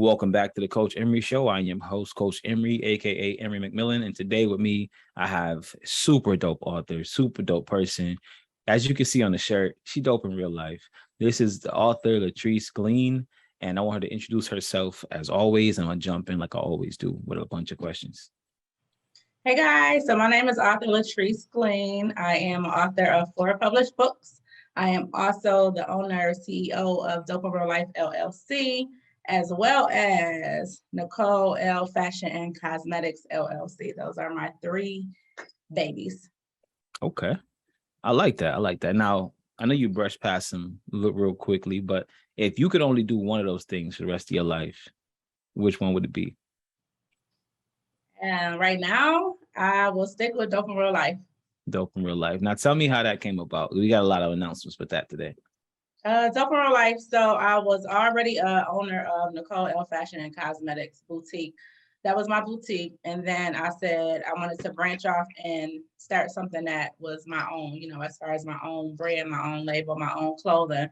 Welcome back to the Coach Emery Show. I am host, Coach Emery, aka Emery McMillan, and today with me, I have super dope author, super dope person. As you can see on the shirt, she dope in real life. This is the author, Latrice Gleen, and I want her to introduce herself as always, and I'll jump in like I always do with a bunch of questions. Hey guys, so my name is author Latrice Gleen. I am author of 4 published books. I am also the owner, CEO of Dope in Real Life LLC, as well as Nicole L Fashion and Cosmetics LLC. Those are my 3 babies. Okay. I like that. I like that. Now, I know you brushed past them real quickly, but if you could only do one of those things for the rest of your life, which one would it be? And right now, I will stick with Dope in Real Life. Dope in real life. Now, tell me how that came about. We got a lot of announcements with that today. Dope in Real Life. So I was already a owner of Nicole L Fashion and Cosmetics boutique. That was my boutique. And then I said I wanted to branch off and start something that was my own, as far as my own brand, my own label, my own clothing.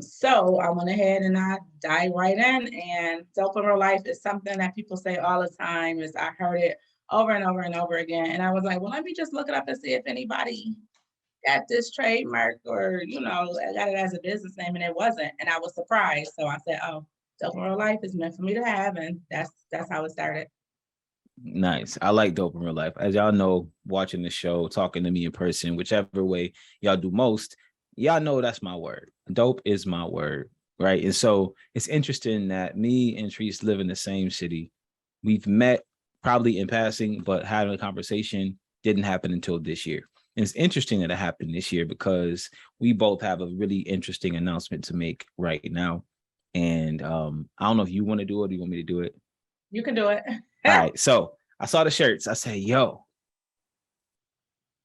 So I went ahead and I dived right in. And Dope in Real Life is something that people say all the time. I heard it over and over and over again. And I was like, well, let me just look it up and see if anybody got this trademark or, I got it as a business name and it wasn't. And I was surprised. So I said, oh, Dope in Real Life is meant for me to have. And that's how it started. Nice. I like Dope in real life. As y'all know, watching the show, talking to me in person, whichever way y'all do most, y'all know that's my word. Dope is my word, right? And so it's interesting that me and Treese live in the same city. We've met probably in passing, but having a conversation didn't happen until this year. And it's interesting that it happened this year because we both have a really interesting announcement to make right now. And I don't know if you want to do it or you want me to do it. You can do it. All right. So I saw the shirts. I say, yo,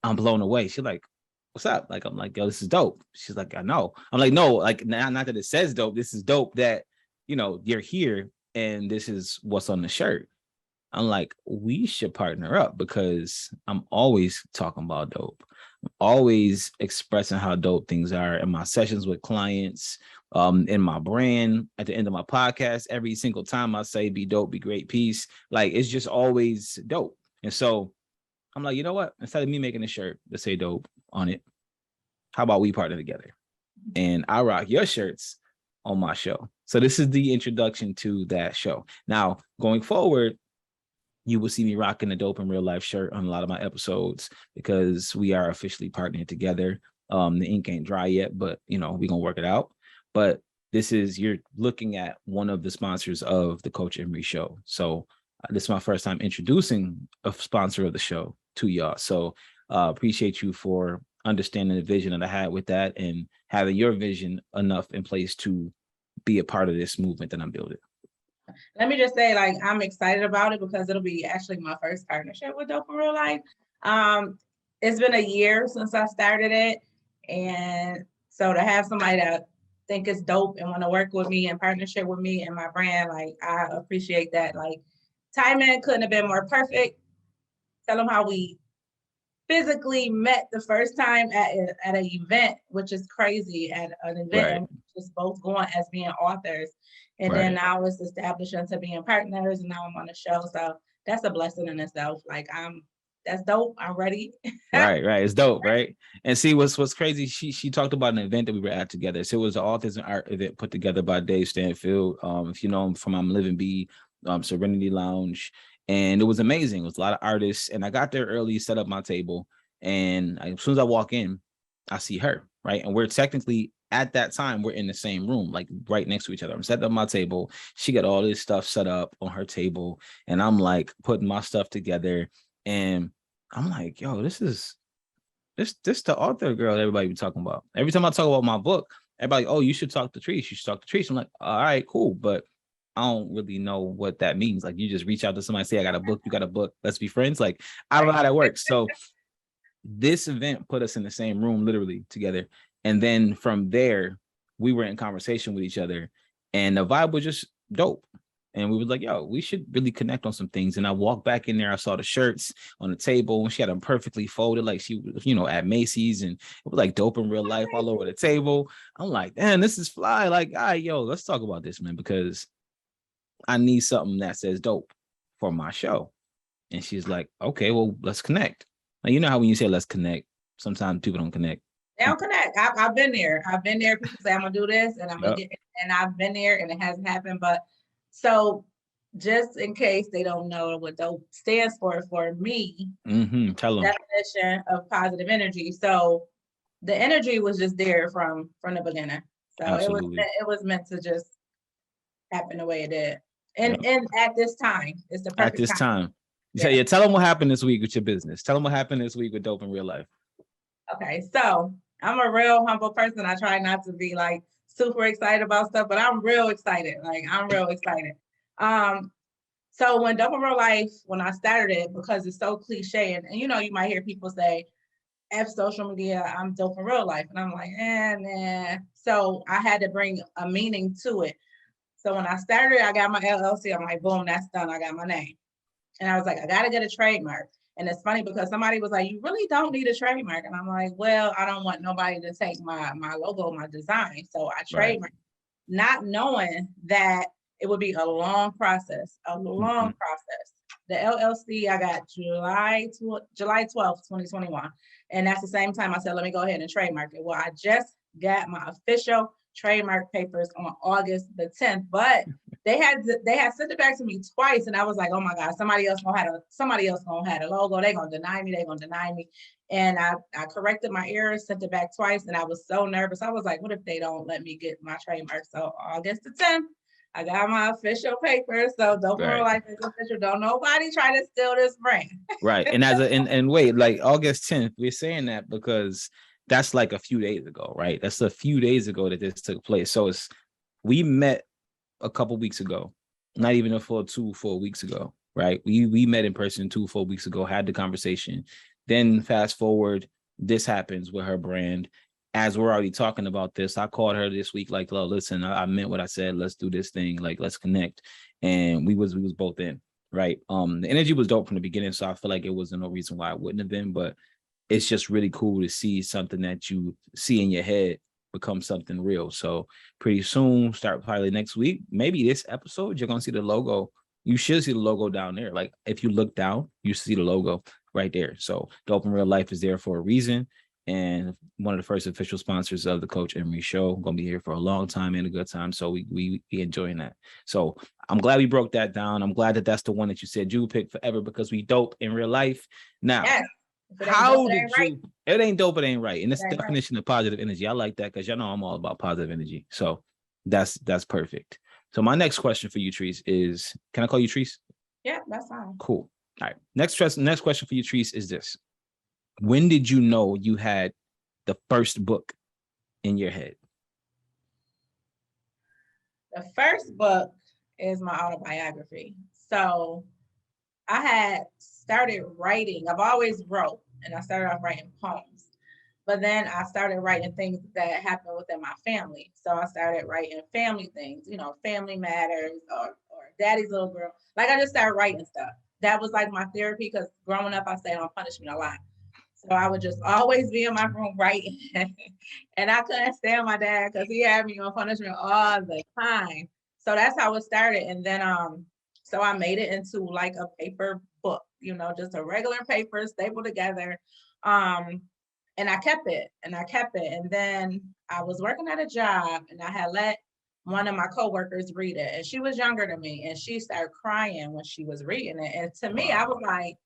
I'm blown away. She's like, what's up? Like, I'm like, yo, this is dope. She's like, I know. I'm like, no, like, not that it says dope. This is dope that, you're here and this is what's on the shirt. I'm like, we should partner up because I'm always talking about dope. I'm always expressing how dope things are in my sessions with clients, in my brand, at the end of my podcast. Every single time I say be dope, be great, peace. Like, it's just always dope. And so I'm like, you know what? Instead of me making a shirt that say dope on it, how about we partner together? And I rock your shirts on my show. So this is the introduction to that show. Now, going forward, you will see me rocking a Dope in Real Life shirt on a lot of my episodes because we are officially partnering together. The ink ain't dry yet, but we're gonna work it out. But you're looking at one of the sponsors of the Coach Emery Show. So this is my first time introducing a sponsor of the show to y'all. So appreciate you for understanding the vision that I had with that and having your vision enough in place to be a part of this movement that I'm building. Let me just say, I'm excited about it because it'll be actually my first partnership with Dope in Real Life. It's been a year since I started it. And so to have somebody that think it's dope and want to work with me in partnership with me and my brand, I appreciate that. Timing couldn't have been more perfect. Tell them how we physically met the first time at an event, which is crazy, at an event, Right. and just both going as being authors. And Right. then now it's established into being partners, and now I'm on the show. So that's a blessing in itself. That's dope. I'm ready. Right. It's dope, right? And see, what's crazy, she talked about an event that we were at together. So it was the Authors and Art event put together by Dave Stanfield. If you know him from I'm Living Be, Serenity Lounge. And it was amazing. It was a lot of artists. And I got there early, set up my table. And as soon as I walk in, I see her, right? And we're technically at that time, we're in the same room, like right next to each other. I'm setting up my table. She got all this stuff set up on her table. And I'm like putting my stuff together. And I'm like, yo, this the author girl that everybody be talking about. Every time I talk about my book, everybody, oh, you should talk to Treese. You should talk to Treese. I'm like, all right, cool. But I don't really know what that means. Like, you just reach out to somebody, say, I got a book, you got a book, let's be friends. Like, I don't know how that works. So this event put us in the same room, literally together. And then from there, we were in conversation with each other and the vibe was just dope. And we were like, yo, we should really connect on some things. And I walked back in there. I saw the shirts on the table and she had them perfectly folded, like she was, at Macy's, and it was like Dope in Real Life all over the table. I'm like, damn, this is fly. Like, all right, yo, let's talk about this, man, because I need something that says dope for my show. And she's like, okay, well, let's connect. Now, you know how when you say let's connect, sometimes people don't connect. They don't connect. I've been there. I've been there. People say I'm gonna do this, and I'm gonna Yep. get, and I've been there, and it hasn't happened. But so, just in case they don't know what dope stands for me, Tell them. definition of positive energy. So the energy was just there from the beginning. So Absolutely. it was meant to just happen the way it did. Yep. And at this time, it's the perfect At this time. Yeah. Yeah, tell them what happened this week with your business. Tell them what happened this week with Dope in Real Life. Okay, so I'm a real humble person. I try not to be like super excited about stuff, but I'm real excited. Like I'm real excited. So when Dope in Real Life, when I started it, because it's so cliche, and you know, you might hear people say, F social media, I'm dope in real life. And I'm like, nah. So I had to bring a meaning to it. So when I started, I got my LLC. I'm like, boom, that's done. I got my name. And I was like, I got to get a trademark. And it's funny because somebody was like, you really don't need a trademark. And I'm like, well, I don't want nobody to take my logo, my design. So I trademark, not knowing that it would be a long process, process. The LLC, I got July 12th, 2021. And that's the same time I said, let me go ahead and trademark it. Well, I just got my official trademark papers on August the 10th, but they had sent it back to me twice, and I was like, oh my God, somebody else gonna have a logo. They're gonna deny me. And I corrected my errors, sent it back twice, and I was so nervous. I was like, what if they don't let me get my trademark? So August the 10th, I got my official paper. So Dope in Real Life is official. Don't nobody try to steal this brand. Right. And and wait, like August 10th, we're saying that because that's like a few days ago, right? That's a few days ago that this took place. So we met a couple weeks ago, not even a full 2 weeks ago, right? We met in person 2 weeks ago, had the conversation. Then fast forward, this happens with her brand. As we're already talking about this, I called her this week, like, listen, I meant what I said. Let's do this thing. Like, let's connect. And we was both in, right? The energy was dope from the beginning. So I feel like it wasn't no reason why it wouldn't have been, but it's just really cool to see something that you see in your head become something real. So pretty soon, start probably next week, maybe this episode, you're going to see the logo. You should see the logo down there. Like if you look down, you see the logo right there. So Dope in Real Life is there for a reason. And one of the first official sponsors of the Coach Emery Show. Going to be here for a long time and a good time. So we enjoying that. So I'm glad we broke that down. I'm glad that that's the one that you said you would pick forever because we dope in real life. Now, how did you? It ain't dope, it ain't right. And it's the definition of positive energy. I like that because y'all know I'm all about positive energy. So that's perfect. So my next question for you, Treese, is can I call you Treese? Yeah, that's fine. Cool. All right. Next question for you, Treese, is this. When did you know you had the first book in your head? The first book is my autobiography. So I had started writing. I've always wrote, and I started off writing poems. But then I started writing things that happened within my family. So I started writing family things, you know, family matters or daddy's little girl. Like I just started writing stuff. That was like my therapy because growing up, I stayed on punishment a lot. So I would just always be in my room writing. And I couldn't stand my dad because he had me on punishment all the time. So that's how it started. And then so I made it into like a paper book, you know, just a regular paper stapled together. And I kept it. And then I was working at a job and I had let one of my coworkers read it. And she was younger than me. And she started crying when she was reading it. And to me, I was like,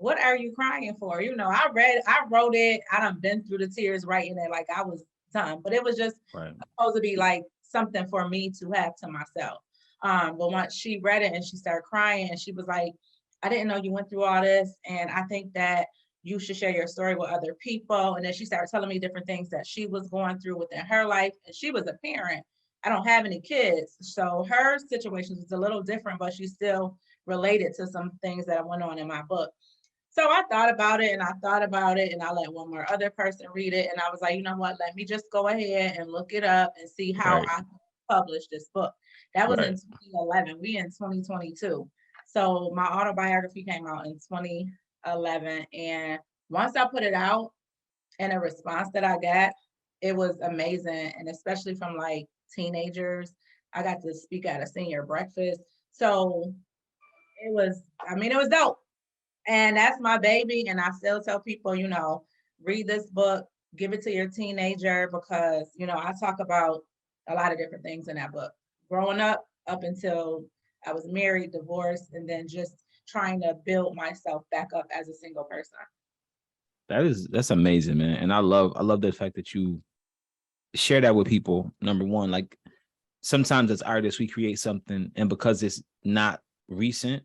what are you crying for? You know, I wrote it. I done been through the tears writing it like I was done. But it was just supposed to be like something for me to have to myself. But once she read it and she started crying and she was like, I didn't know you went through all this. And I think that you should share your story with other people. And then she started telling me different things that she was going through within her life. And she was a parent. I don't have any kids. So her situation was a little different, but she still related to some things that went on in my book. So I thought about it and I let one more other person read it. And I was like, you know what, let me just go ahead and look it up and see how I published this book. That was in 2011. We in 2022. So my autobiography came out in 2011. And once I put it out and the response that I got, it was amazing. And especially from like teenagers, I got to speak at a senior breakfast. So it was, I mean, it was dope. And that's my baby. And I still tell people, read this book, give it to your teenager, because, I talk about a lot of different things in that book. Growing up until I was married, divorced, and then just trying to build myself back up as a single person. That's amazing, man. And I love the fact that you share that with people. Number one, like sometimes as artists, we create something, and because it's not recent,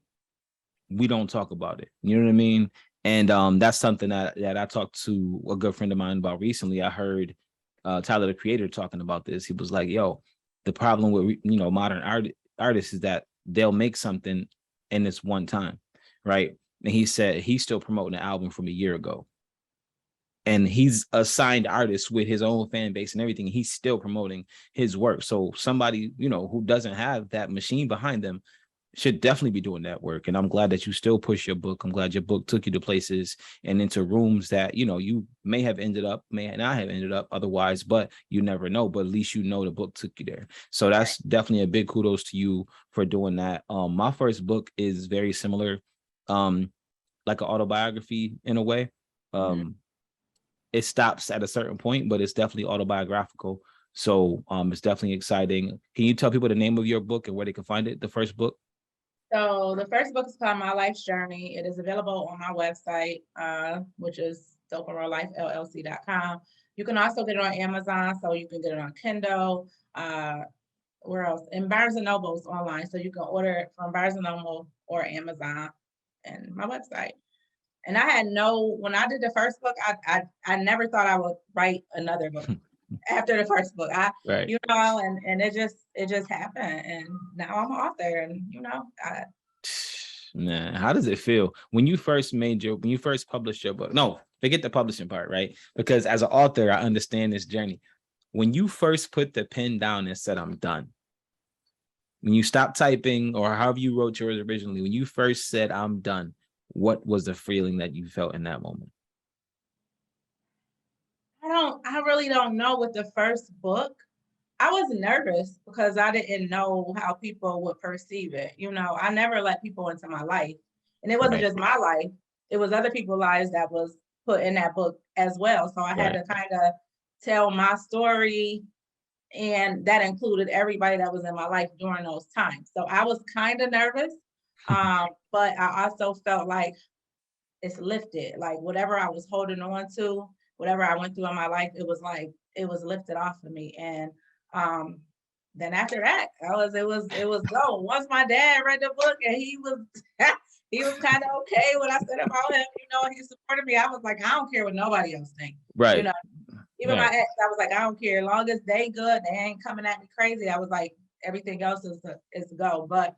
we don't talk about it. You know what I mean? And that's something that I talked to a good friend of mine about recently. I heard Tyler the Creator talking about this. He was like, "Yo, the problem with modern artists is that they'll make something and it's one time, right?" And he said he's still promoting an album from a year ago, and he's a signed artist with his own fan base and everything. He's still promoting his work. So somebody who doesn't have that machine behind them should definitely be doing that work. And I'm glad that you still push your book. I'm glad your book took you to places and into rooms that, you may have ended up, may not have ended up otherwise, but you never know. But at least the book took you there. So that's definitely a big kudos to you for doing that. My first book is very similar, like an autobiography in a way. It stops at a certain point, but it's definitely autobiographical. So it's definitely exciting. Can you tell people the name of your book and where they can find it, the first book? So the first book is called My Life's Journey. It is available on my website, which is dopeandrollifellc.com. You can also get it on Amazon, so you can get it on Kindle. Where else? In Barnes and Noble's online, so you can order it from Barnes and Noble or Amazon and my website. And I had when I did the first book, I never thought I would write another book after the first book. Right. And it just happened, and now I'm an author, and Man, how does it feel when you first published your book? No, forget the publishing part, right? Because as an author, I understand this journey. When you first put the pen down and said, "I'm done," when you stopped typing, or however you wrote yours originally, when you first said, "I'm done," what was the feeling that you felt in that moment? I really don't know. With the first book, I was nervous because I didn't know how people would perceive it. I never let people into my life, and it wasn't just my life. It was other people's lives that was put in that book as well. So I had to kind of tell my story, and that included everybody that was in my life during those times. So I was kind of nervous, but I also felt like it's lifted. Like whatever I was holding on to, whatever I went through in my life, it was lifted off of me. And then after that, it was go. Once my dad read the book, and he was he was kind of okay when I said about him, he supported me. I was like, I don't care what nobody else thinks. Right. Even my ex, I was like, I don't care. As long as they good, they ain't coming at me crazy. I was like, everything else is go. But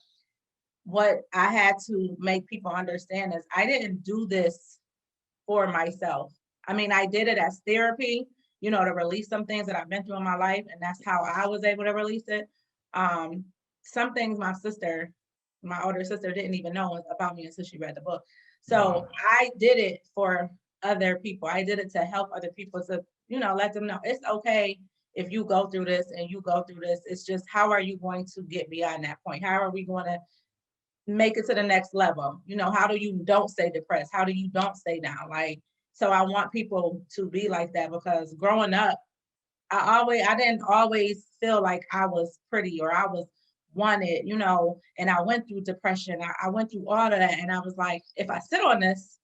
what I had to make people understand is I didn't do this for myself. I mean, I did it as therapy, to release some things that I've been through in my life, and that's how I was able to release it. Some things my older sister, didn't even know about me until she read the book. So I did it for other people. I did it to help other people, to, let them know it's okay if you go through this and you go through this. It's just, how are you going to get beyond that point? How are we going to make it to the next level? How do you don't stay depressed? How do you don't stay down? So I want people to be like that, because growing up, I didn't always feel like I was pretty or I was wanted, and I went through depression. I went through all of that. And I was like, if I sit on this,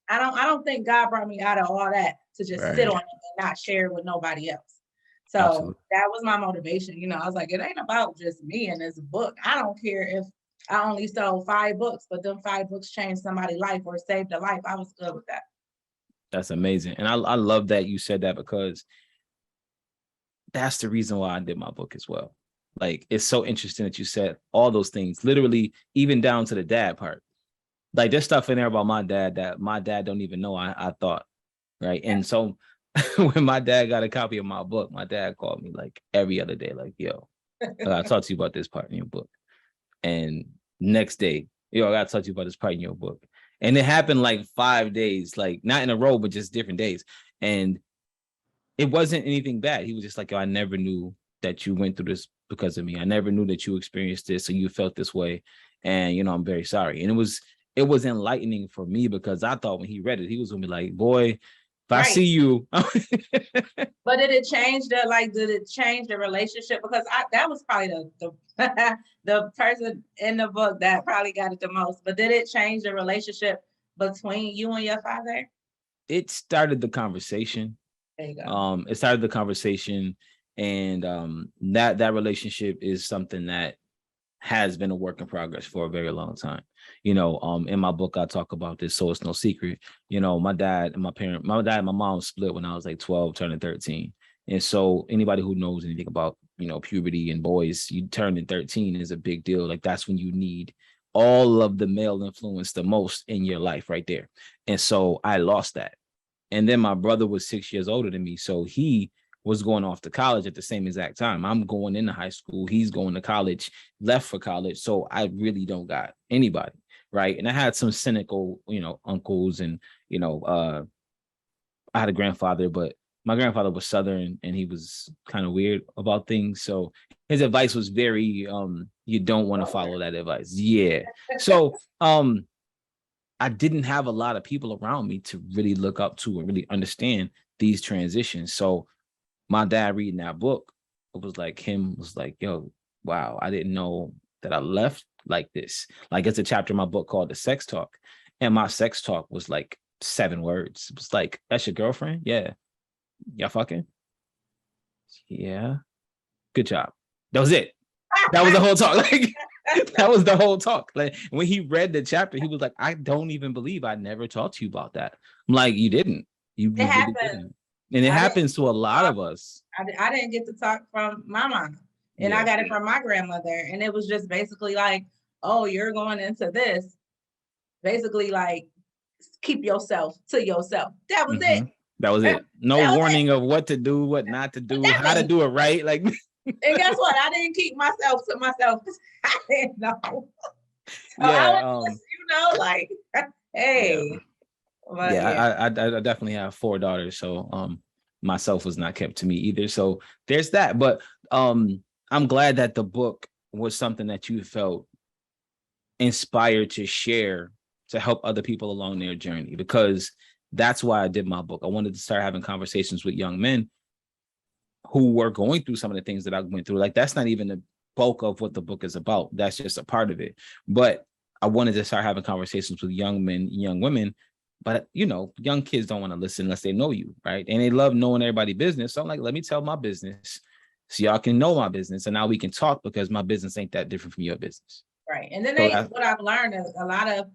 I don't think God brought me out of all that to just sit on it and not share it with nobody else. So Absolutely. That was my motivation. I was like, it ain't about just me and this book. I don't care if I only sold 5 books, but them 5 books changed somebody's life or saved a life. I was good with that. That's amazing. And I love that you said that, because that's the reason why I did my book as well. Like, it's so interesting that you said all those things, literally, even down to the dad part. Like, there's stuff in there about my dad that my dad don't even know I thought, right? And so when my dad got a copy of my book, my dad called me like every other day, like, "Yo, I gotta talk to you about this part in your book." And next day, "Yo, I gotta talk to you about this part in your book." And it happened like 5 days, like not in a row, but just different days. And it wasn't anything bad. He was just like, "Yo, I never knew that you went through this because of me. I never knew that you experienced this or you felt this way. And, you know, I'm very sorry. And it was enlightening for me because I thought when he read it, he was gonna be like, boy, if I see you. But did it change the relationship? Because that was probably the the person in the book that probably got it the most. But did it change the relationship between you and your father? It started the conversation. There you go. It started the conversation, and that relationship is something that has been a work in progress for a very long time. You know, in my book, I talk about this, so it's no secret. You know, my dad and my mom split when I was like 12, turning 13. And so anybody who knows anything about, you know, puberty and boys, you turning 13 is a big deal. Like that's when you need all of the male influence the most in your life right there. And so I lost that. And then my brother was 6 years older than me. So he was going off to college at the same exact time. I'm going into high school. He's going to college, left for college. So I really don't got anybody. Right. And I had some cynical, you know, uncles and, you know, I had a grandfather, but my grandfather was Southern and he was kind of weird about things. So his advice was very, you don't want to follow that advice. Yeah. So, I didn't have a lot of people around me to really look up to and really understand these transitions. So my dad reading that book, it was like yo, wow, I didn't know that I left like this. Like it's a chapter in my book called The Sex Talk. And my sex talk was like 7 words. It was like, that's your girlfriend? Yeah. Y'all fucking? Yeah. Good job. That was it. That was the whole talk. Like that was the whole talk. Like when he read the chapter, he was like, I don't even believe I never talked to you about that. I'm like, you didn't. You really didn't. And it happens to a lot of us. I didn't get to talk from my mom. And I got it from my grandmother. And it was just basically like, oh, you're going into this. Basically, like, keep yourself to yourself. That was it. That was it. No warning of what to do, what not to do, how to do it right. Like, and guess what? I didn't keep myself to myself because I didn't know. So yeah, I was just, you know, like, hey. Yeah, but I definitely have 4 daughters, so myself was not kept to me either. So there's that. But I'm glad that the book was something that you felt inspired to share to help other people along their journey, because that's why I did my book. I wanted to start having conversations with young men who were going through some of the things that I went through. Like that's not even the bulk of what the book is about. That's just a part of it. But I wanted to start having conversations with young men, young women. But, you know, young kids don't want to listen unless they know you, right? And they love knowing everybody's business. So I'm like, let me tell my business so y'all can know my business. And now we can talk because my business ain't that different from your business. Right. And then what I've learned is a lot of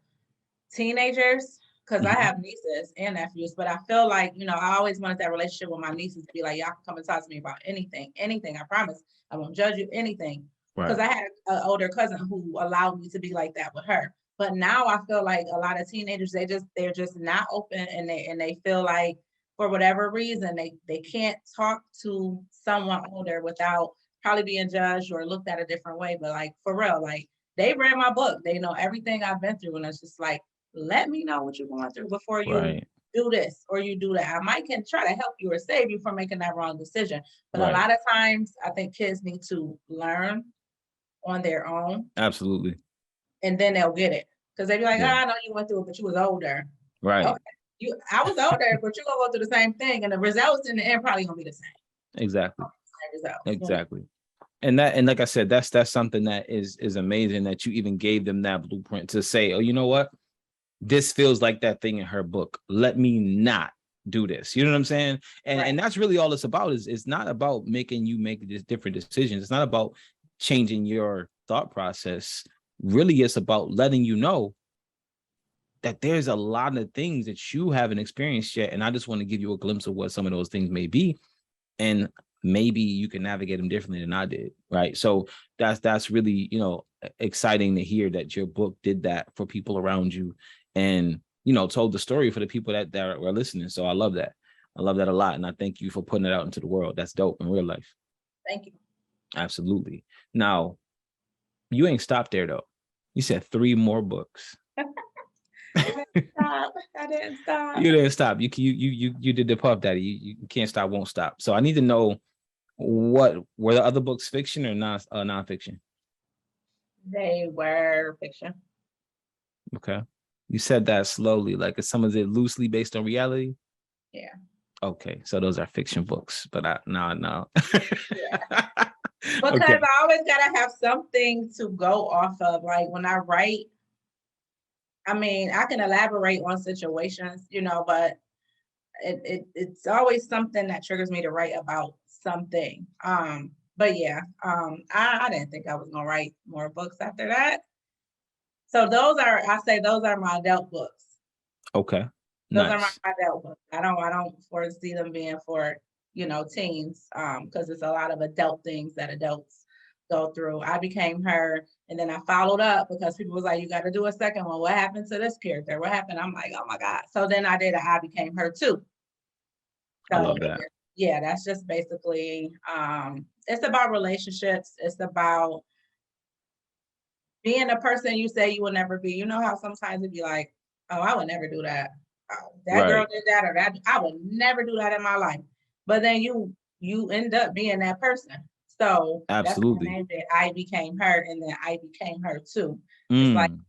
teenagers, because I have nieces and nephews, but I feel like, you know, I always wanted that relationship with my nieces to be like, y'all can come and talk to me about anything, I promise. I won't judge you, anything. Because I had an older cousin who allowed me to be like that with her. But now I feel like a lot of teenagers, they're just not open, and they feel like for whatever reason, they can't talk to someone older without probably being judged or looked at a different way. But like, for real, like they read my book, they know everything I've been through. And it's just like, let me know what you're going through before you do this or you do that. I can try to help you or save you from making that wrong decision. But a lot of times I think kids need to learn on their own. Absolutely. And then they'll get it. Because they be like, I know you went through it, but you was older. Right. Okay. I was older, but you're gonna go through the same thing. And the results in the end probably gonna be the same. Exactly. Exactly. And like I said, that's something that is amazing that you even gave them that blueprint to say, oh, you know what? This feels like that thing in her book. Let me not do this. You know what I'm saying? And that's really all it's about. It's not about making you make these different decisions. It's not about changing your thought process. Really, it's about letting you know that there's a lot of things that you haven't experienced yet. And I just want to give you a glimpse of what some of those things may be. And maybe you can navigate them differently than I did. Right. So that's really, you know, exciting to hear that your book did that for people around you and, you know, told the story for the people that were listening. So I love that. I love that a lot. And I thank you for putting it out into the world. That's dope in real life. Thank you. Absolutely. Now, you ain't stopped there, though. You said 3 more books. I didn't stop. You didn't stop. You did the Puff Daddy. You can't stop, won't stop. So I need to know What were the other books, fiction or nonfiction? They were fiction. Okay. You said that slowly, like some of it loosely based on reality. Yeah. Okay, so those are fiction books, but no. Yeah. Because Okay. I always gotta have something to go off of. Like when I write, I mean, I can elaborate on situations, but it's always something that triggers me to write about something. But yeah, I didn't think I was gonna write more books after that. So I say those are my adult books. Okay. Those are my Nice. adult books. I don't foresee them being for, teens, because it's a lot of adult things that adults go through. I became her, and then I followed up because people was like, you got to do a second one. What happened to this character? What happened? I'm like, oh my God. So then I did I became her too. I So love that. yeah, that's just basically it's about relationships. It's about being a person you say you will never be. You know how sometimes it'd be like, oh, I would never do that. Oh, that girl Right. did that, or that I would never do that in my life. But then you end up being that person. So that's why I Absolutely. named it I became her, and then I became her too. It's like Mm.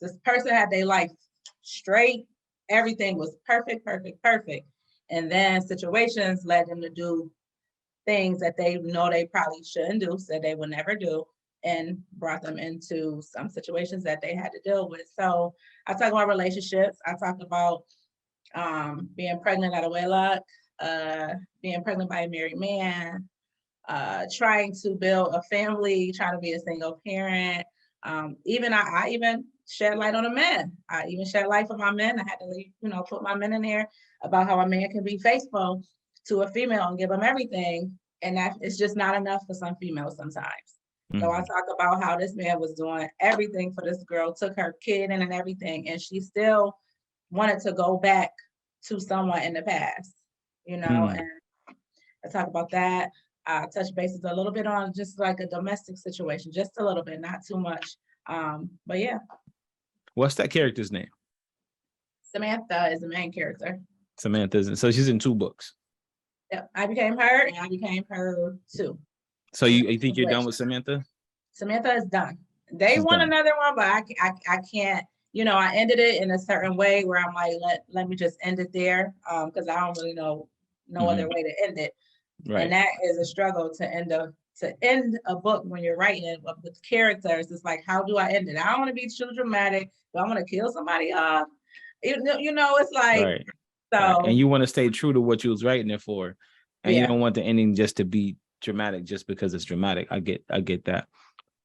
this person had their life straight, everything was perfect, perfect, perfect. And then situations led them to do things that they know they probably shouldn't do, said they would never do, and brought them into some situations that they had to deal with. So I talk about relationships. I talk about being pregnant out of wedlock, being pregnant by a married man, trying to build a family, trying to be a single parent. I even shed light on a man. I even shed light for my men. I had to, put my men in there about how a man can be faithful to a female and give them everything. And that it's just not enough for some females sometimes. So I Mhm. talk about how this man was doing everything for this girl, took her kid in and everything, and she still wanted to go back to someone in the past, Mm. and I talk about that. Touch bases a little bit on just like a domestic situation, just a little bit, not too much. But yeah, What's that character's name? Samantha is the main character. Samantha's. So she's in 2 books. Yep. I became her and I became her too. So In you that think you're done with situation. Samantha? Samantha is done. They She's want done. another one, but I can't, I ended it in a certain way where I'm like, let me just end it there. Because I don't really know no other Mhm. way to end it. And Right. that is a struggle to end a book when you're writing it with characters. It's like, how do I end it? I don't want to be too dramatic. Do I want to kill somebody off? It's like, Right. Right. And so you want to stay true to what you was writing it for. And you yeah. don't want the ending just to be dramatic just because it's dramatic. I get that.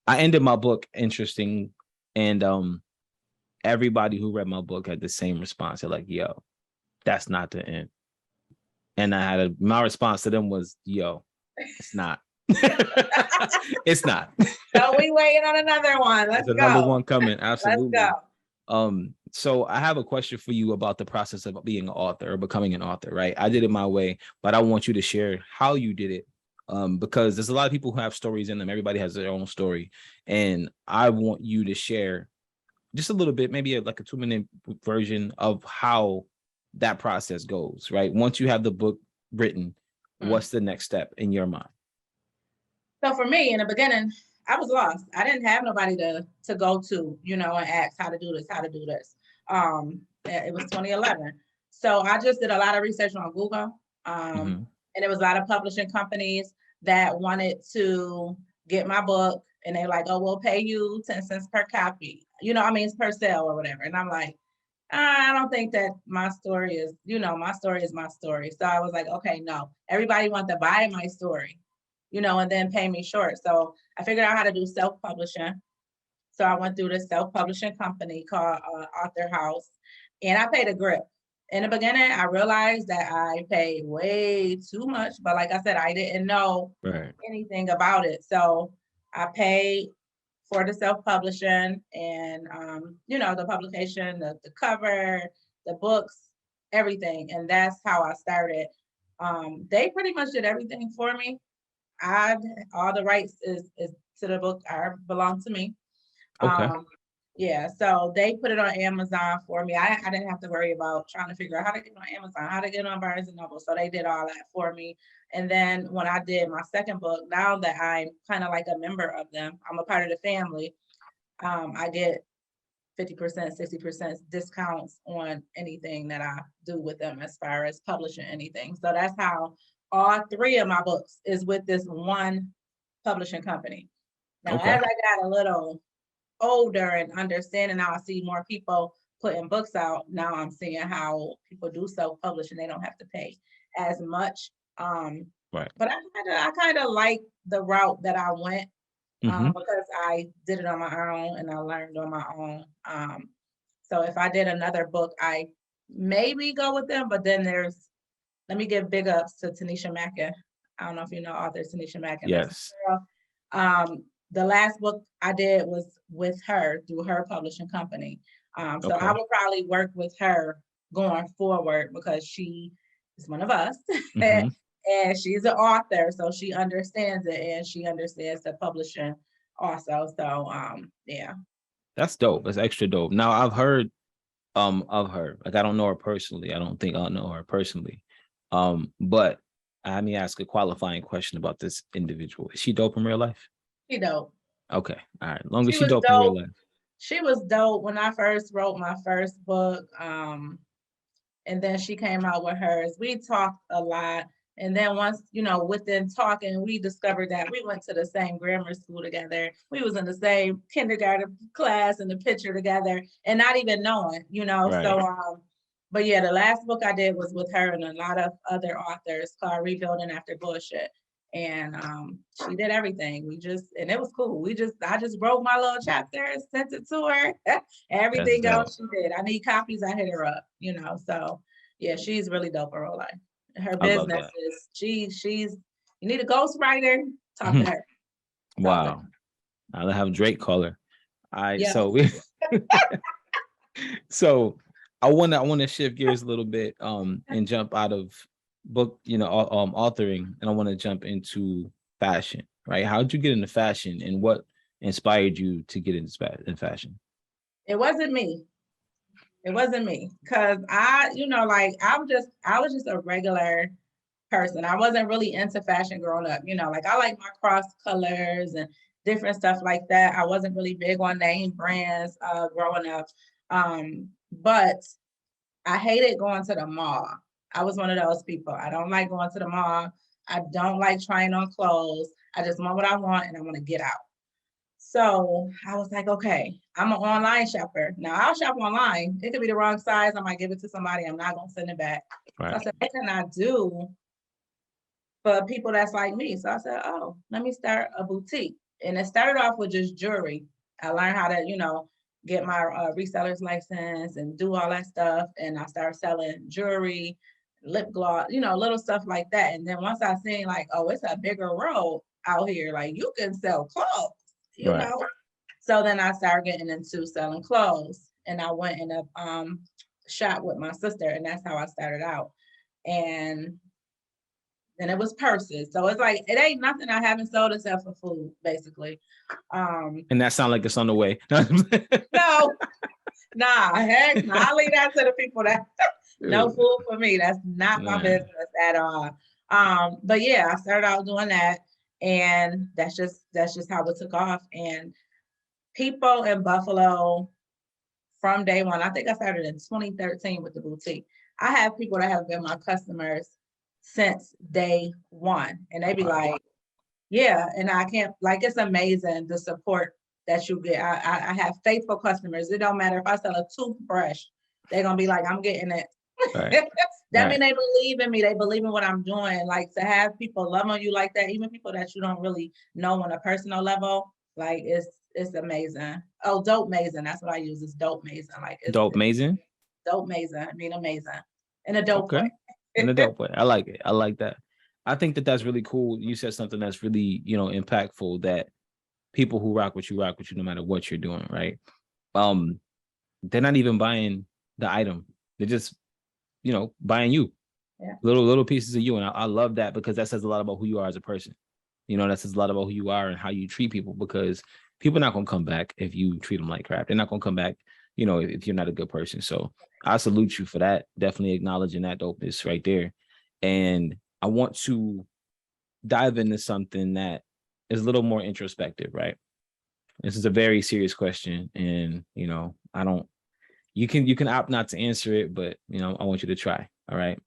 I ended my book interesting, and everybody who read my book had the same response. They're like, yo, that's not the end. And my response to them was, yo, it's not. It's not. So we waiting on another one. There's Let's another go. one coming. Let's go. Absolutely. So I have a question for you about the process of being an author or becoming an author, right? I did it my way, but I want you to share how you did it. Because there's a lot of people who have stories in them. Everybody has their own story. And I want you to share just a little bit, maybe like a 2-minute version of how that process goes, right? Once you have the book written, Mm. what's the next step in your mind? So for me, in the beginning, I was lost. I didn't have nobody to go to, and ask how to do this, how to do this. It was 2011. So I just did a lot of research on Google. Mhm. And there was a lot of publishing companies that wanted to get my book, and they like, oh, we'll pay you 10 cents per copy. It's per sale or whatever. And I'm like, I don't think that my story is, my story is my story. So I was like, okay, no, everybody wants to buy my story, and then pay me short. So I figured out how to do self-publishing. So I went through this self-publishing company called Author House, and I paid a grip. In the beginning, I realized that I paid way too much, but like I said, I didn't know Right. anything about it. So I paid for the self-publishing and the publication, the cover, the books, everything. And that's how I started. They pretty much did everything for me. I all the rights is to the book are belong to me. Okay. Yeah, so they put it on Amazon for me. I didn't have to worry about trying to figure out how to get on Amazon, how to get on Barnes and Noble. So they did all that for me. And then when I did my second book, now that I'm kind of like a member of them, I'm a part of the family. I get 50%, 60% discounts on anything that I do with them as far as publishing anything. So that's how all three of my books is with this one publishing company. Now, Okay. as I got a little older and understanding, now I see more people putting books out. Now I'm seeing how people do self-publish and they don't have to pay as much. Right. But I kind of like the route that I went Mm-hmm. because I did it on my own and I learned on my own. So if I did another book, I maybe go with them, but then let me give big ups to Tanisha Mackin. I don't know if you know author Tanisha Mackin. Yes. The last book I did was with her through her publishing company. So I Okay. will probably work with her going forward because she is one of us. Mm-hmm. And she's an author, so she understands it and she understands the publishing also. So yeah. That's dope. That's extra dope. Now I've heard of her. Like I don't know her personally. I don't think I'll know her personally. But let me ask a qualifying question about this individual. Is she dope in real life? She dope. Okay. All right. Long as She she was dope in real dope. life. She was dope when I first wrote my first book. And then she came out with hers. We talked a lot. And then once, within talking, we discovered that we went to the same grammar school together. We was in the same kindergarten class in the picture together and not even knowing, Right. So, but yeah, the last book I did was with her and a lot of other authors called Rebuilding After Bullshit. And she did everything. And it was cool. I just wrote my little chapter and sent it to her. Everything else she did. I need copies, I hit her up, So yeah, she's really dope in real life. Her I love business that. is she's you need a ghostwriter, talk to her. Wow. I'll have Drake call her. Yeah. So I wanna shift gears a little bit and jump out of book, authoring, and I want to jump into fashion, right? How'd you get into fashion and what inspired you to get into fashion? It wasn't me. It wasn't me. Cause I was just a regular person. I wasn't really into fashion growing up. I like my cross colors and different stuff like that. I wasn't really big on name brands growing up. But I hated going to the mall. I was one of those people. I don't like going to the mall. I don't like trying on clothes. I just want what I want and I want to get out. So I was like, okay, I'm an online shopper. Now I'll shop online. It could be the wrong size. I might give it to somebody. I'm not going to send it back. Right. So I said, what can I do for people that's like me? So I said, oh, let me start a boutique. And it started off with just jewelry. I learned how to, get my reseller's license and do all that stuff. And I started selling jewelry, lip gloss, little stuff like that. And then once I seen like, oh, it's a bigger world out here. Like you can sell clothes, Right. So then I started getting into selling clothes and I went in a shop with my sister and that's how I started out. And then it was purses. So it's like, it ain't nothing I haven't sold except for food, basically. And that sounds like it's on the way. No, heck no. I leave that to the people that no food for me. That's not my business at all. But yeah, I started out doing that and that's just how it took off. And people in Buffalo from day one, I think I started in 2013 with the boutique. I have people that have been my customers since day one. And they be like, yeah, and I can't, like, it's amazing the support that you get. I have faithful customers. It don't matter if I sell a toothbrush, they're going to be like, I'm getting it. Right. That means they believe in me. They believe in what I'm doing. Like to have people love on you like that, even people that you don't really know on a personal level, like it's amazing. Oh, dope amazing. That's what I use. It's dope amazing. Like it's Dope amazing. Dope amazing. I mean amazing. In a dope way. In a dope way. I like it. I like that. I think that that's really cool. You said something that's really, impactful, that people who rock with you no matter what you're doing, right? They're not even buying the item. They're just, buying you. Yeah. Little pieces of you. And I love that because that says a lot about who you are as a person. That says a lot about who you are and how you treat people, because people are not going to come back if you treat them like crap. They're not going to come back, if you're not a good person. So I salute you for that. Definitely acknowledging that dopeness right there. And I want to dive into something that is a little more introspective, right? This is a very serious question, and I don't. You can opt not to answer it, but I want you to try. All right.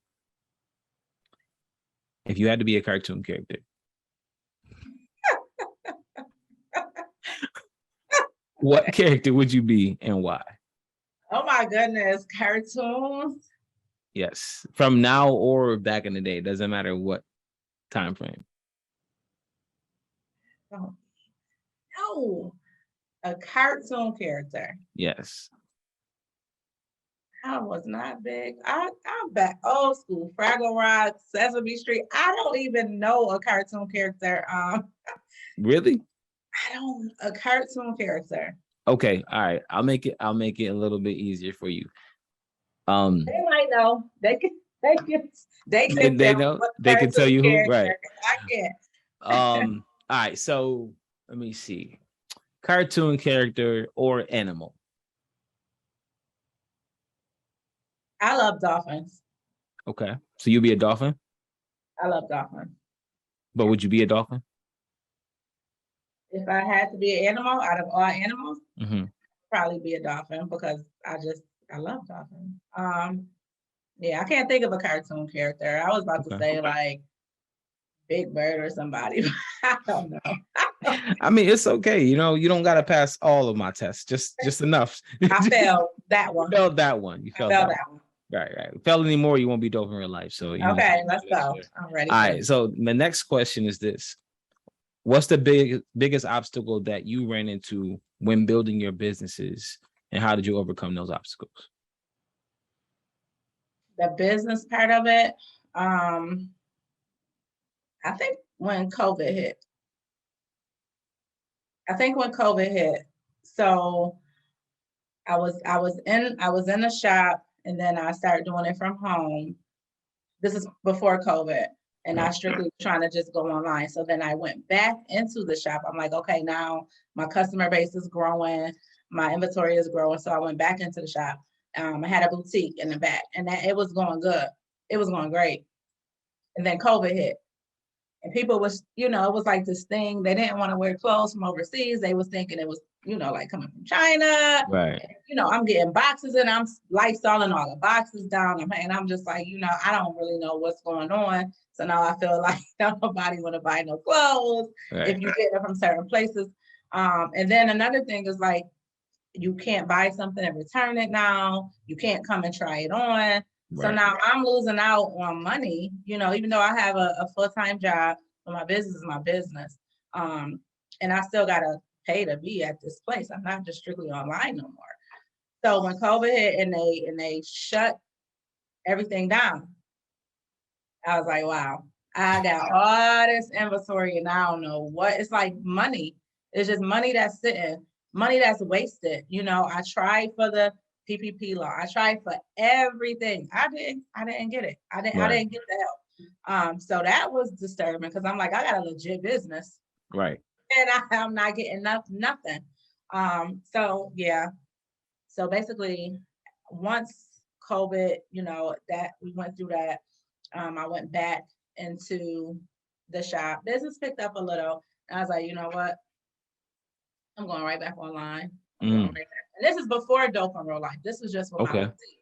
If you had to be a cartoon character, what character would you be and why? Oh my goodness, cartoons. Yes, from now or back in the day, doesn't matter what time frame. Oh, no, a cartoon character. Yes. I was not big. I'm back old school. Fraggle Rock, Sesame Street. I don't even know a cartoon character. Really? A cartoon character. Okay. All right. I'll make it a little bit easier for you. They might know. They can They know. They can tell you who, right? I can't. All right. So let me see. Cartoon character or animal? I love dolphins. Okay. So you'll be a dolphin? I love dolphins. But would you be a dolphin? If I had to be an animal out of all animals, probably be a dolphin because I love dolphins. Yeah, I can't think of a cartoon character. I was about to say like Big Bird or somebody. I don't know. I mean, it's okay. You don't gotta pass all of my tests. Just enough. I failed that one. You failed that one. You failed that one. Right. Fail anymore, you won't be dope in real life. So okay, let's go. I'm ready. All right. So the next question is this: what's the biggest obstacle that you ran into when building your businesses, and how did you overcome those obstacles? The business part of it, I think when COVID hit. So I was in a shop, and then I started doing it from home. This is before COVID, and I strictly trying to just go online. So then I went back into the shop. I'm like, okay, now my customer base is growing, my inventory is growing. So I went back into the shop. I had a boutique in the back, and it was going good. It was going great. And then COVID hit. And people was, it was like this thing. They didn't want to wear clothes from overseas. They was thinking it was, like coming from China. Right. And, I'm getting boxes and I'm lifestyling all the boxes down. And I'm just like, I don't really know what's going on. So now I feel like nobody want to buy no clothes if you get it from certain places. And then another thing is like, you can't buy something and return it now. You can't come and try it on. So now I'm losing out on money, even though I have a full-time job, but my business is my business. And I still got to pay to be at this place. I'm not just strictly online no more. So when COVID hit and they shut everything down, I was like, wow, I got all this inventory and I don't know what. It's like money. It's just money that's sitting, money that's wasted. I tried for the PPP law. I tried for everything. I didn't get it. I didn't get the help. So that was disturbing because I'm like, I got a legit business. Right. And I'm not getting nothing. So yeah. So basically once COVID, that we went through that, I went back into the shop. Business picked up a little. And I was like, you know what? I'm going right back online. And this is before Dope in Real Life. This was just with my boutique.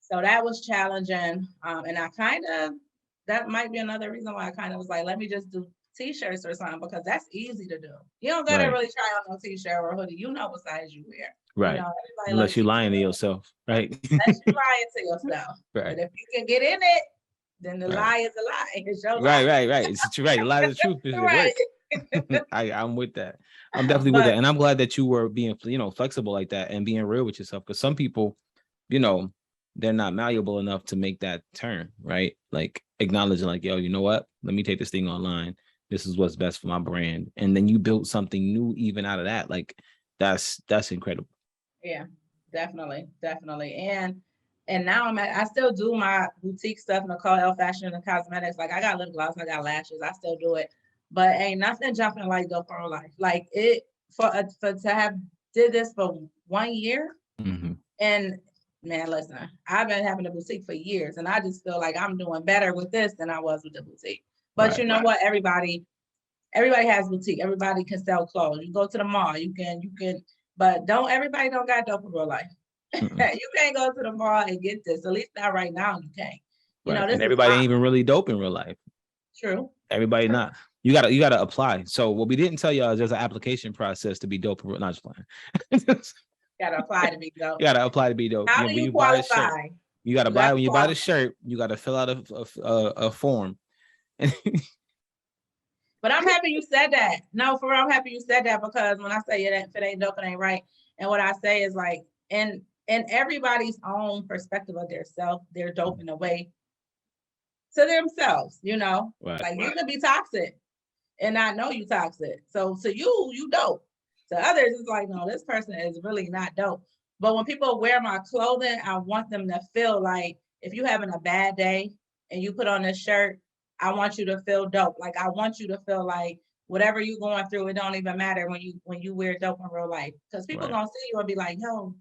So that was challenging. And that might be another reason why I kind of was like, let me just do t-shirts or something, because that's easy to do. You don't gotta really try on no t-shirt or hoodie. You know what size you wear. Right. Unless you're lying to yourself. Right. Unless you're lying to yourself. Right. But if you can get in it, then the lie is a lie. It's your lie. Right. It's true. Right. The lie is the truth. Right. I'm with that. I'm definitely with that. And I'm glad that you were being, flexible like that and being real with yourself. Because some people, they're not malleable enough to make that turn, right? Like acknowledging like, yo, you know what? Let me take this thing online. This is what's best for my brand. And then you built something new even out of that. Like that's incredible. Yeah, definitely. And now I still do my boutique stuff, Nicole L Fashion and Cosmetics. Like I got lip gloss, I got lashes, I still do it. But ain't nothing jumping like Dope in Real Life. Like it to have did this for 1 year. And man, listen, I've been having a boutique for years, and I just feel like I'm doing better with this than I was with the boutique. But you know what? Everybody has boutique. Everybody can sell clothes. You go to the mall, you can, but everybody don't got dope in real life. You can't go to the mall and get this. At least not right now. You can't. You know, this and everybody ain't even really dope in real life. True. Everybody True. not. You gotta apply. So what we didn't tell y'all is there's an application process to be dope. Not just playing. Gotta apply to be dope. You gotta apply to be dope. How do you qualify? You gotta buy when you buy the shirt. You gotta fill out a form. But I'm happy you said that. No, for real, I'm happy you said that, because when I say if it ain't dope, it ain't right. And what I say is like, in everybody's own perspective of their self, they're dope in a way to themselves, you know. Right. Like you could be toxic and not know you toxic. So to you dope. To others, it's like, no, this person is really not dope. But when people wear my clothing, I want them to feel like, if you're having a bad day and you put on this shirt, I want you to feel dope. Like I want you to feel like whatever you're going through, it don't even matter when you wear dope in real life. Because people gonna see you and be like, yo,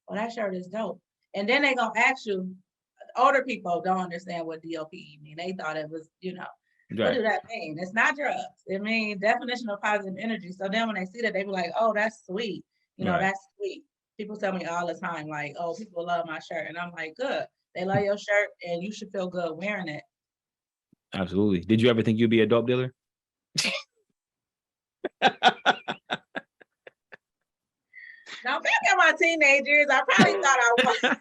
well, that shirt is dope. And then they gonna ask you. Older people don't understand what DOPE mean. They thought it was, you know, what do that mean? It's not drugs. It means definition of positive energy. So then when they see that, they be like, oh, that's sweet. You know, that's sweet. People tell me all the time, like, oh, people love my shirt. And I'm like, good. They love your shirt and you should feel good wearing it. Absolutely. Did you ever think you'd be a dope dealer? Now, back in my teenagers, I probably thought I was.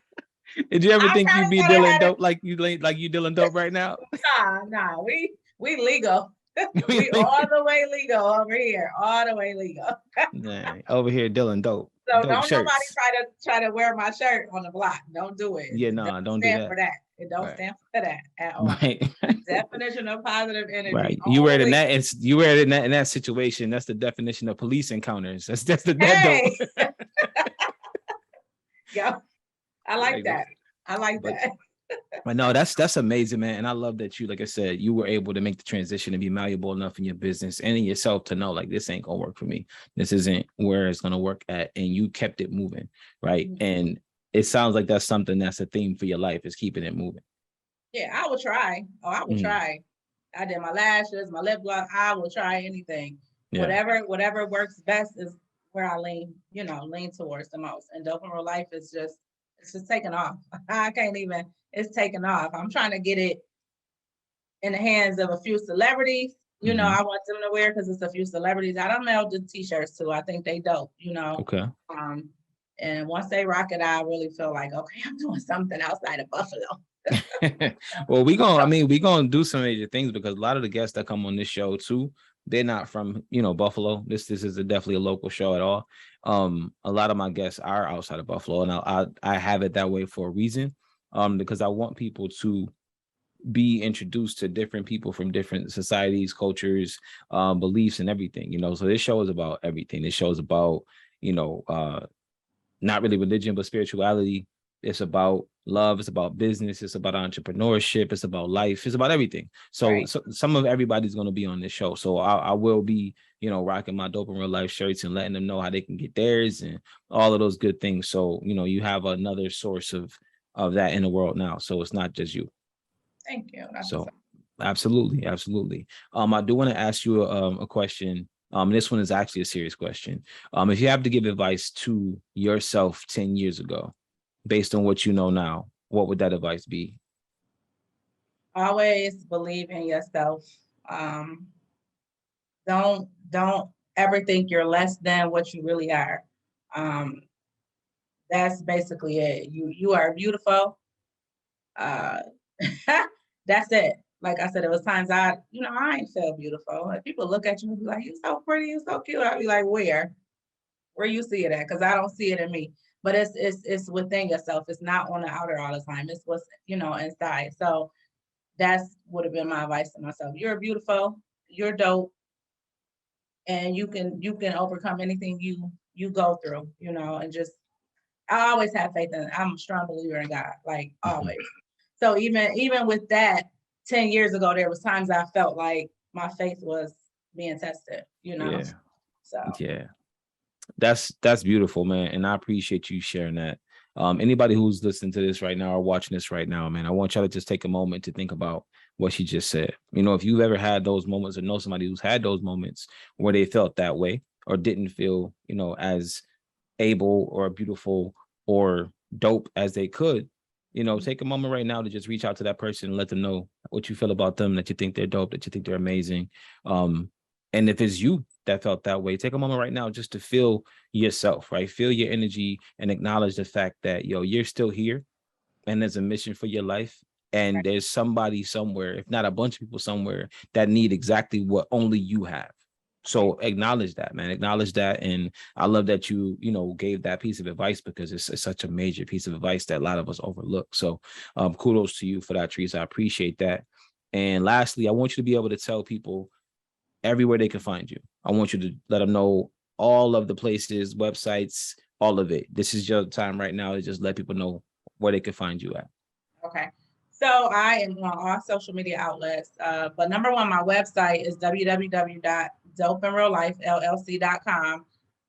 Did you ever think you'd be dealing dope like you dealing dope right now? Nah, we legal. We all the way legal over here, all the way legal. Nah, over here dealing dope. So dope don't shirts. nobody try to wear my shirt on the block. Don't do it. Yeah, no, don't do that. For that. It don't stand for that at all. Right. Definition of positive energy. Right. You wear it in that. You wear it in that situation. That's the definition of police encounters. That's the dope. Yeah. I like that. I like that. But no, that's amazing, man. And I love that you, like I said, you were able to make the transition and be malleable enough in your business and in yourself to know, like, this ain't gonna work for me. This isn't where it's gonna work at. And you kept it moving, right? Mm-hmm. And it sounds like that's something that's a theme for your life, is keeping it moving. Yeah, I will try. I will try. I did my lashes, my lip gloss. I will try anything. Yeah. Whatever works best is where I lean towards the most. And dope in real life is it's just taking off. I can't even, it's taking off. I'm trying to get it in the hands of a few celebrities. You know, I want them to wear, because it's a few celebrities. I don't know the t-shirts too. I think they dope, you know. Okay. And once they rock it, I really feel like, okay, I'm doing something outside of Buffalo. Well, we gonna do some major things, because a lot of the guests that come on this show too, they're not from, Buffalo. This is definitely a local show at all. A lot of my guests are outside of Buffalo, and I have it that way for a reason, because I want people to be introduced to different people from different societies, cultures, beliefs, and everything. So this show is about everything. This show is about not really religion, but spirituality. It's about love. It's about business. It's about entrepreneurship. It's about life. It's about everything. So some of everybody's going to be on this show. So I will be, rocking my Dope in Real Life shirts and letting them know how they can get theirs and all of those good things. So, you have another source of that in the world now. So it's not just you. Thank you. So absolutely. Absolutely. I do want to ask you a question. This one is actually a serious question. If you have to give advice to yourself 10 years ago, based on what you know now, what would that advice be? Always believe in yourself. Don't ever think you're less than what you really are. That's basically it. You are beautiful. That's it. Like I said, it was times I ain't feel beautiful. Like, people look at you and be like, "You're so pretty, you're so cute." I'd be like, "Where you see it at?" Because I don't see it in me. But it's within yourself. It's not on the outer all the time. It's what's inside. So that's would have been my advice to myself. You're beautiful. You're dope, and you can overcome anything you go through. And just, I always have faith in. I'm a strong believer in God, like always. So even with that, 10 years ago, there was times I felt like my faith was being tested. Yeah. So yeah. That's beautiful, man. And I appreciate you sharing that. Anybody who's listening to this right now or watching this right now, man, I want y'all to just take a moment to think about what she just said. You know, if you've ever had those moments or know somebody who's had those moments where they felt that way or didn't feel, you know, as able or beautiful or dope as they could, you know, take a moment right now to just reach out to that person and let them know what you feel about them, that you think they're dope, that you think they're amazing. And if it's you that felt that way, take a moment right now just to feel yourself, right? Feel your energy and acknowledge the fact that, yo, you're still here and there's a mission for your life. And there's somebody somewhere, if not a bunch of people somewhere, that need exactly what only you have. So acknowledge that, man. Acknowledge that. And I love that you know, gave that piece of advice, because it's such a major piece of advice that a lot of us overlook. So kudos to you for that, Trees. I appreciate that. And lastly, I want you to be able to tell people everywhere they can find you. I want you to let them know all of the places, websites, all of it. This is your time right now to just let people know where they can find you at. Okay. So I am on all social media outlets, but number one, my website is www.dopeandreallifellc.com.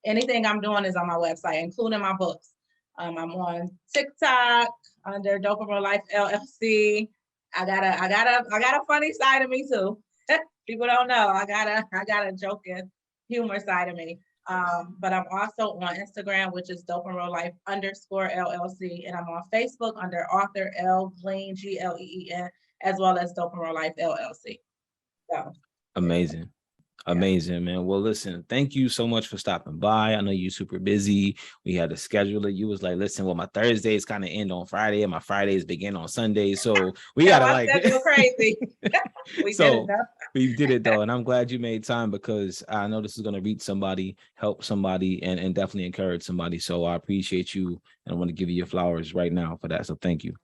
Anything I'm doing is on my website, including my books. I'm on TikTok under Dope and Real Life LLC. I got a funny side of me too. People don't know. I got a joking humor side of me. But I'm also on Instagram, which is Dope and Real Life _LLC. And I'm on Facebook under author L Gleen, Gleen, as well as Dope and Real Life LLC. So amazing. Amazing, man. Well, listen, thank you so much for stopping by. I know you're super busy. We had to schedule it. You was like, listen, well, my Thursdays kind of end on Friday and my Fridays begin on Sunday. So we gotta like crazy. We did it though. And I'm glad you made time, because I know this is gonna reach somebody, help somebody, and definitely encourage somebody. So I appreciate you, and I want to give you your flowers right now for that. So thank you.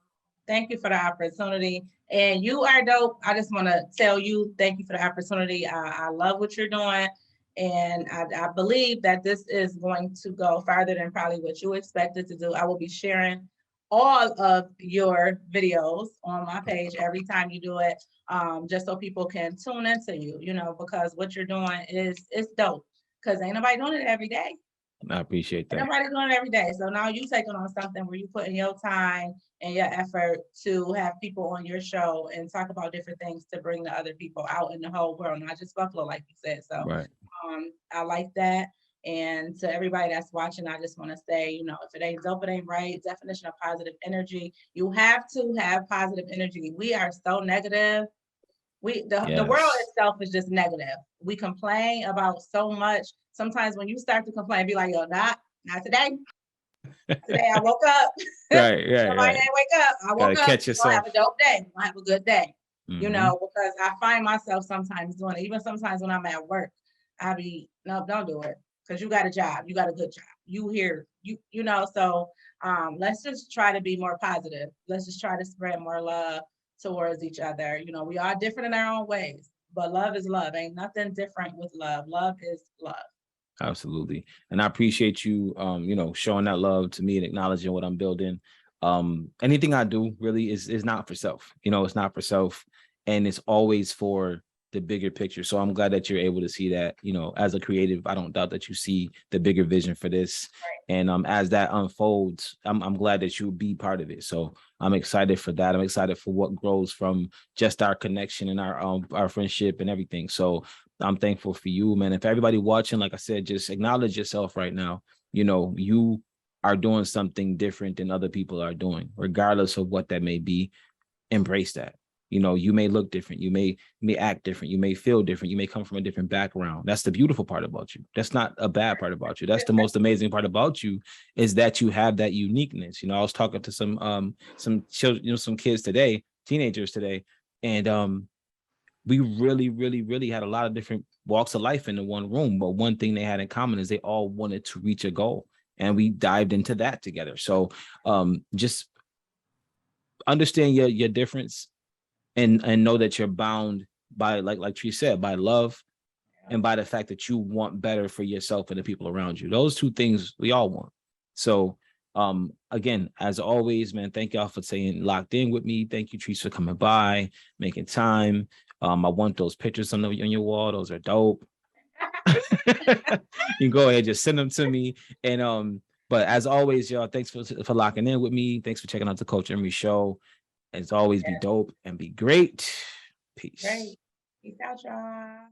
Thank you for the opportunity. And you are dope. I just want to tell you, thank you for the opportunity. I love what you're doing. And I believe that this is going to go farther than probably what you expected to do. I will be sharing all of your videos on my page every time you do it, just so people can tune into you, you know, because what you're doing is dope, because ain't nobody doing it every day. I appreciate that. Everybody's doing it every day. So now you taking on something where you put in your time and your effort to have people on your show and talk about different things to bring the other people out in the whole world, not just Buffalo, like you said. So right. I like that. And to everybody that's watching, I just want to say, you know, if it ain't dope, it ain't right. Definition of positive energy. You have to have positive energy. We are so negative. The world itself is just negative. We complain about so much. Sometimes when you start to complain, be like, yo, not today. Today I woke up. Right. Somebody ain't wake up. I woke up. Catch yourself. I have a dope day. I have a good day. Mm-hmm. You know, because I find myself sometimes doing it. Even sometimes when I'm at work, I be, no, don't do it. Because you got a job. You got a good job. You here. You know, so let's just try to be more positive. Let's just try to spread more love towards each other. You know, we are different in our own ways, but love is love. Ain't nothing different with love. Love is love. Absolutely. And I appreciate you, you know, showing that love to me and acknowledging what I'm building. Anything I do really is not for self, you know, it's not for self, and it's always for the bigger picture. So I'm glad that you're able to see that, you know, as a creative. I don't doubt that you see the bigger vision for this. Right. And as that unfolds, I'm glad that you'll be part of it. So I'm excited for that. I'm excited for what grows from just our connection and our friendship and everything. So I'm thankful for you, man. If everybody watching, like I said, just acknowledge yourself right now. You know, you are doing something different than other people are doing, regardless of what that may be. Embrace that. You know, you may look different. You may act different. You may feel different. You may come from a different background. That's the beautiful part about you. That's not a bad part about you. That's the most amazing part about you, is that you have that uniqueness. You know, I was talking to some children, you know, some kids today, teenagers today, and we really had a lot of different walks of life in the one room. But one thing they had in common is they all wanted to reach a goal. And we dived into that together. So just understand your difference, and know that you're bound by, like Tree said, by love and by the fact that you want better for yourself and the people around you. Those two things we all want. So again, as always, man, thank y'all for staying locked in with me. Thank you, Trees, for coming by, making time. I want those pictures on your wall. Those are dope. You can go ahead, just send them to me. And but as always, y'all, thanks for locking in with me. Thanks for checking out the Coach Emery Show. As always, be dope and be great. Peace. Great. Peace out, y'all.